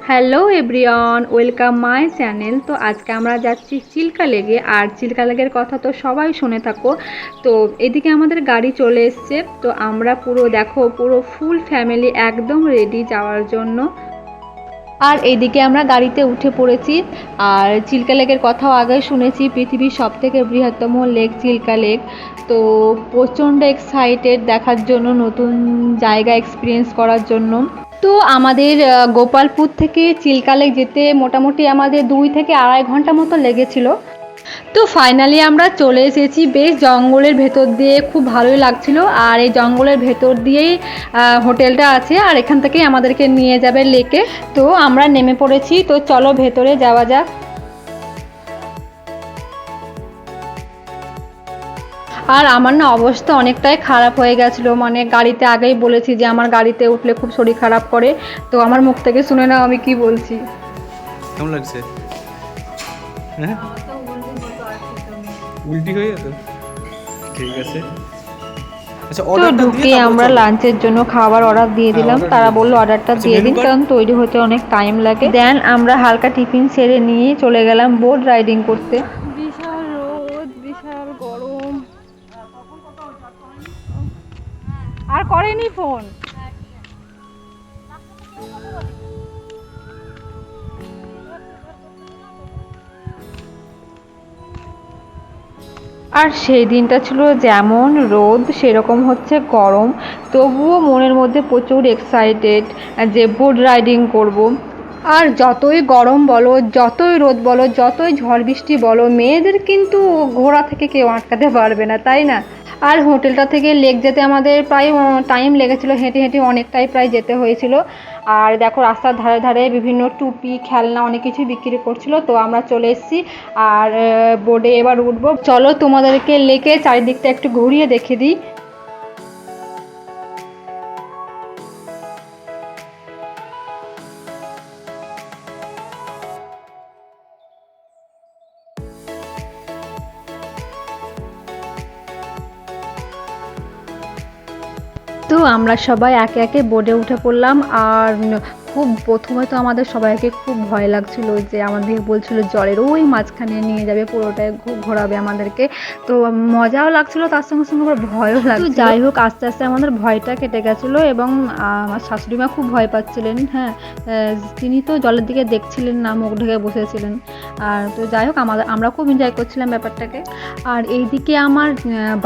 Hello everyone, welcome my channel. তো আজকে আমরা যাচ্ছি চিল্কা লেকে। আর চিল্কা লেকের কথা তো সবাই শুনে থাকো। তো এদিকে আমাদের গাড়ি চলে এসছে। তো আমরা পুরো ফুল ফ্যামিলি একদম রেডি যাওয়ার জন্য। আর এইদিকে আমরা গাড়িতে উঠে পড়েছি। আর চিল্কা লেকের কথাও আগে শুনেছি, পৃথিবীর সবথেকে বৃহত্তম লেক চিল্কা লেক। তো প্রচণ্ড এক্সাইটেড দেখার জন্য, নতুন জায়গা এক্সপিরিয়েন্স করার জন্য। তো আমাদের গোপালপুর থেকে চিল্কা লেক যেতে মোটামুটি আমাদের 2 থেকে আড়াই ঘন্টা মতো লেগেছিল। তো ফাইনালি আমরা চলে এসেছি। বেশ জঙ্গলের ভেতর দিয়ে, খুব ভালোই লাগছিল। আর এই জঙ্গলের ভেতর দিয়েই হোটেলটা আছে, আর এখান থেকেই আমাদেরকে নিয়ে যাবে লেকে। তো আমরা নেমে পড়েছি। তো চলো ভেতরে যাওয়া যাক। আর আমার না অবস্থা অনেকটাই খারাপ হয়ে গেছিলো, মানে গাড়িতে আগেই বলেছি যে আমার গাড়িতে উঠলে খুব শরীর খারাপ করে। তো আমার মুখ থেকে শুনে নাও আমি কি বলছি। কেমন লাগছে? হ্যাঁ, উল্টি হয়ে যেত। ঠিক আছে, আচ্ছা। তো ঢুকে আমরা লাঞ্চের জন্য খাবার অর্ডার দিয়ে দিলাম। তারা বললো অর্ডারটা দিয়ে দিন, কারণ তৈরি হতে অনেক টাইম লাগে। দেন আমরা হালকা টিফিন সেরে নিয়ে চলে গেলাম বোট রাইডিং করতে। বিশাল রোদ, বিশাল গরম। আর করেনি ফোন। আর সেই দিনটা ছিল যেমন রোদ সেরকম হচ্ছে গরম, তবুও মনের মধ্যে প্রচুর এক্সাইটেড যে বোট রাইডিং করব। আর যতই গরম বলো, যতই রোদ বলো, যতই ঝড় বৃষ্টি বলো, মেয়েদের কিন্তু ঘোড়া থেকে কেউ আটকাতে পারবে না, তাই না? আর হোটেলটা থেকে লেক যেতে আমাদের প্রায় টাইম লেগেছিলো, হেঁটে হেঁটে অনেকটাই প্রায় যেতে হয়েছিল। আর দেখো রাস্তার ধারে ধারে বিভিন্ন টুপি, খেলনা অনেক কিছুই বিক্রি করছিল। তো আমরা চলে এসেছি। আর বোর্ডে এবার উঠবো। চলো তোমাদেরকে লেকে চারিদিকটা একটু ঘুরিয়ে দেখে দিই। তো আমরা সবাই একে একে বোর্ডে উঠে পড়লাম। আর খুব প্রথমে তো আমাদের সবাইকে খুব ভয় লাগছিল, যে আমাদের বলছিল জলের ওই মাঝখানে নিয়ে যাবে, পুরোটাই ঘোরাবে আমাদেরকে। তো মজাও লাগছিল, তার সঙ্গে সঙ্গে আবার ভয়ও লাগছিল। যাই হোক, আস্তে আস্তে আমাদের ভয়টা কেটে গেছিলো। এবং আমার শাশুড়ি মা খুব ভয় পাচ্ছিলেন। হ্যাঁ, তিনি তো জলের দিকে দেখছিলেন না, মুখ ঢেকে বসেছিলেন। আর তো যাই হোক, আমরা খুব এনজয় করছিলাম ব্যাপারটাকে। আর এইদিকে আমার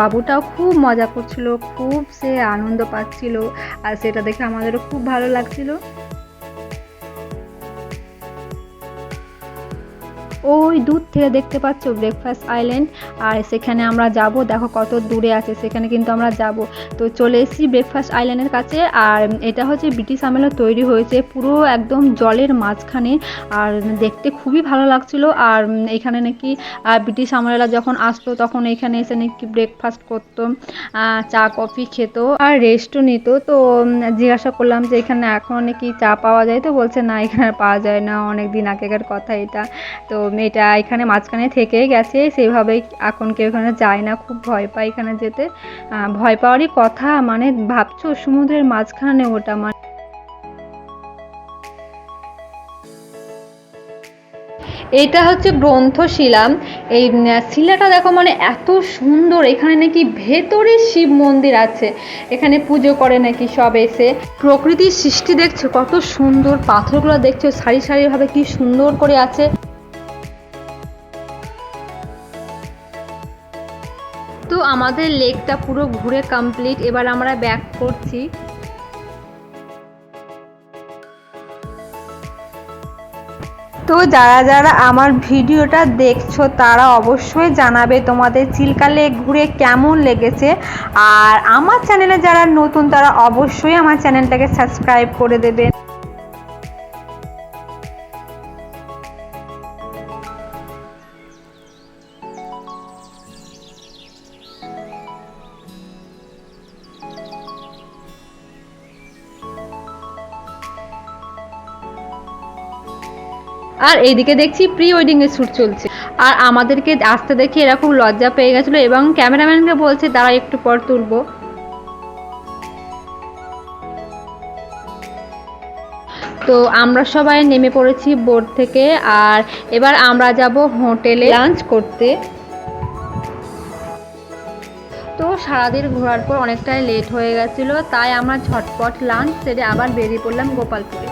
বাবুটাও খুব মজা করছিল, খুব সে আনন্দ পাচ্ছিল। আর সেটা দেখে আমাদেরও খুব ভালো লাগছিল। ওই দূর থেকে দেখতে পাচ্ছ ব্রেকফাস্ট আইল্যান্ড। আর সেখানে আমরা যাব, দেখো কত দূরে আছে, সেখানে কিন্তু আমরা যাব। তো চলে এসেছি ব্রেকফাস্ট আইল্যান্ডের কাছে। আর এটা হচ্ছে ব্রিটিশ আমলে তৈরি হয়েছে, পুরো একদম জলের মাঝখানে। আর দেখতে খুবই ভালো লাগছিল। আর এখানে নাকি ব্রিটিশ আমলেরা যখন আসতো তখন এখানে এসে নাকি ব্রেকফাস্ট করতো, চা কফি খেত আর রেস্টও নিত। তো জিজ্ঞাসা করলাম যে এখানে এখন নাকি চা পাওয়া যায়? তো বলছে না, এখানে পাওয়া যায় না, অনেক দিন আগেকার কথা এটা। তো মেয়েটা এখানে মাঝখানে থেকেই গেছে, সেভাবেই এখন কেউ এখানে যায় না, খুব ভয় পায় এখানে যেতে। ভয় পাওয়ারই কথা, মানে ভাবছো সমুদ্রের মাঝখানে ওটা, মানে এটা হচ্ছে গ্রন্থশিলা। এই শিলাটা দেখো, মানে এত সুন্দর। এখানে নাকি ভেতরে শিব মন্দির আছে, এখানে পুজো করে নাকি সব এসে। প্রকৃতির সৃষ্টি দেখছো কত সুন্দর, পাথরগুলো দেখছো সারি সারিভাবে কি সুন্দর করে আছে। তো আমাদের লেকটা পুরো ঘুরে কমপ্লিট, এবার আমরা ব্যাক করছি। তো যারা যারা আমার ভিডিওটা দেখছো তারা অবশ্যই জানাবে তোমাদের চিল্কা লেক ঘুরে কেমন লেগেছে। আর আমার চ্যানেলে যারা নতুন তারা অবশ্যই আমার চ্যানেলটাকে সাবস্ক্রাইব করে দেবে। আর এইদিকে দেখছি প্রি ওয়েডিং এর শ্যুট চলছে। আর আমাদেরকে আসতে দেখে এরকম লজ্জা পেয়ে গেছিলো, এবং ক্যামেরাম্যানকে বলছে তারা একটু পর তুলবো। তো আমরা সবাই নেমে পড়েছি বোট থেকে, আর এবার আমরা যাব হোটেলে লাঞ্চ করতে। তো সারাদিন ঘোরার পর অনেকটাই লেট হয়ে গেছিলো, তাই আমরা ঝটপট লাঞ্চ সেরে আবার বেরিয়ে পড়লাম গোপালপুরে।